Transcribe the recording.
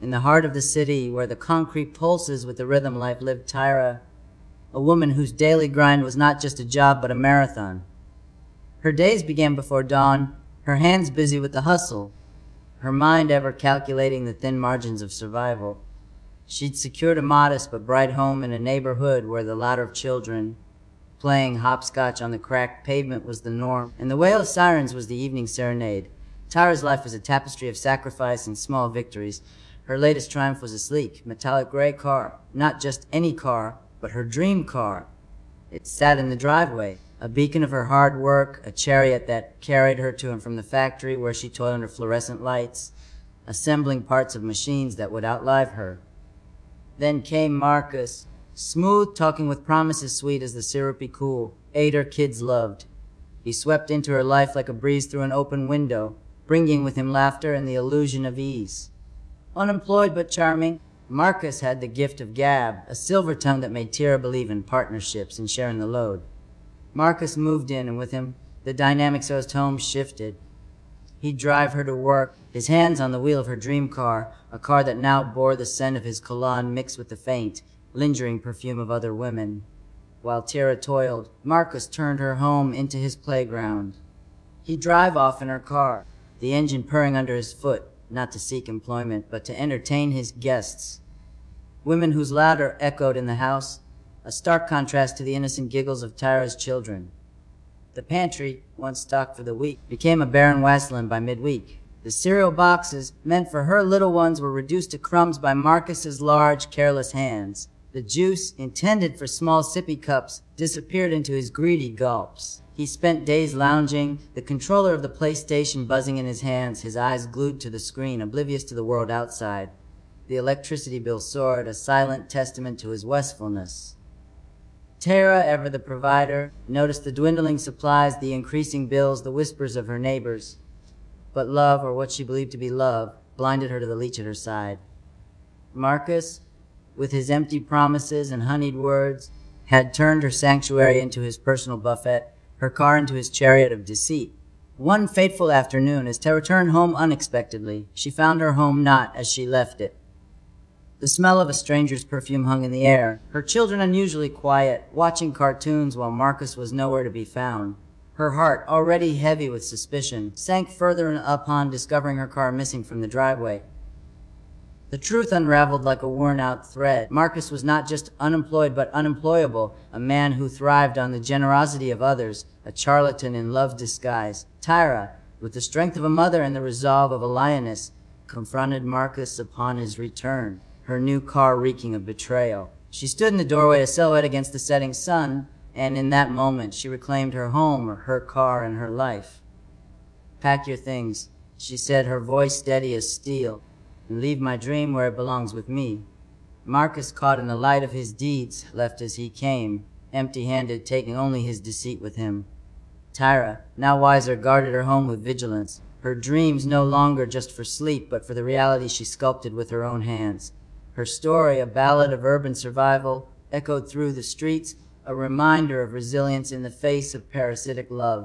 In the heart of the city, where the concrete pulses with the rhythm life, lived Tyra, a woman whose daily grind was not just a job but a marathon. Her days began before dawn, her hands busy with the hustle, her mind ever calculating the thin margins of survival. She'd secured a modest but bright home in a neighborhood where the laughter of children playing hopscotch on the cracked pavement was the norm, and the wail of sirens was the evening serenade. Tyra's life was a tapestry of sacrifice and small victories. Her latest triumph was a sleek, metallic gray car. Not just any car, but her dream car. It sat in the driveway, a beacon of her hard work, a chariot that carried her to and from the factory where she toiled under fluorescent lights, assembling parts of machines that would outlive her. Then came Marcus, smooth, talking with promises sweet as the syrupy cool, ate her kids loved. He swept into her life like a breeze through an open window, bringing with him laughter and the illusion of ease. Unemployed but charming, Marcus had the gift of gab, a silver tongue that made Tyra believe in partnerships and sharing the load. Marcus moved in, and with him, the dynamics of his home shifted. He'd drive her to work, his hands on the wheel of her dream car, a car that now bore the scent of his cologne mixed with the faint, lingering perfume of other women. While Tyra toiled, Marcus turned her home into his playground. He'd drive off in her car, the engine purring under his foot, not to seek employment, but to entertain his guests. Women whose laughter echoed in the house, a stark contrast to the innocent giggles of Tyra's children. The pantry, once stocked for the week, became a barren wasteland by midweek. The cereal boxes, meant for her little ones, were reduced to crumbs by Marcus's large, careless hands. The juice, intended for small sippy cups, disappeared into his greedy gulps. He spent days lounging, the controller of the PlayStation buzzing in his hands, his eyes glued to the screen, oblivious to the world outside. The electricity bill soared, a silent testament to his wastefulness. Tyra, ever the provider, noticed the dwindling supplies, the increasing bills, the whispers of her neighbors. But love, or what she believed to be love, blinded her to the leech at her side. Marcus, with his empty promises and honeyed words, had turned her sanctuary into his personal buffet, her car into his chariot of deceit. One fateful afternoon, as Tyra returned home unexpectedly, she found her home not as she left it. The smell of a stranger's perfume hung in the air, her children unusually quiet, watching cartoons while Marcus was nowhere to be found. Her heart, already heavy with suspicion, sank further upon discovering her car missing from the driveway. The truth unraveled like a worn-out thread. Marcus was not just unemployed but unemployable, a man who thrived on the generosity of others, a charlatan in love's disguise. Tyra, with the strength of a mother and the resolve of a lioness, confronted Marcus upon his return, her new car reeking of betrayal. She stood in the doorway, a silhouette against the setting sun, and in that moment she reclaimed her home, her car, and her life. "Pack your things," she said, her voice steady as steel, "and leave my dream where it belongs with me." Marcus, caught in the light of his deeds, left as he came, empty-handed, taking only his deceit with him. Tyra, now wiser, guarded her home with vigilance, her dreams no longer just for sleep, but for the reality she sculpted with her own hands. Her story, a ballad of urban survival, echoed through the streets, a reminder of resilience in the face of parasitic love.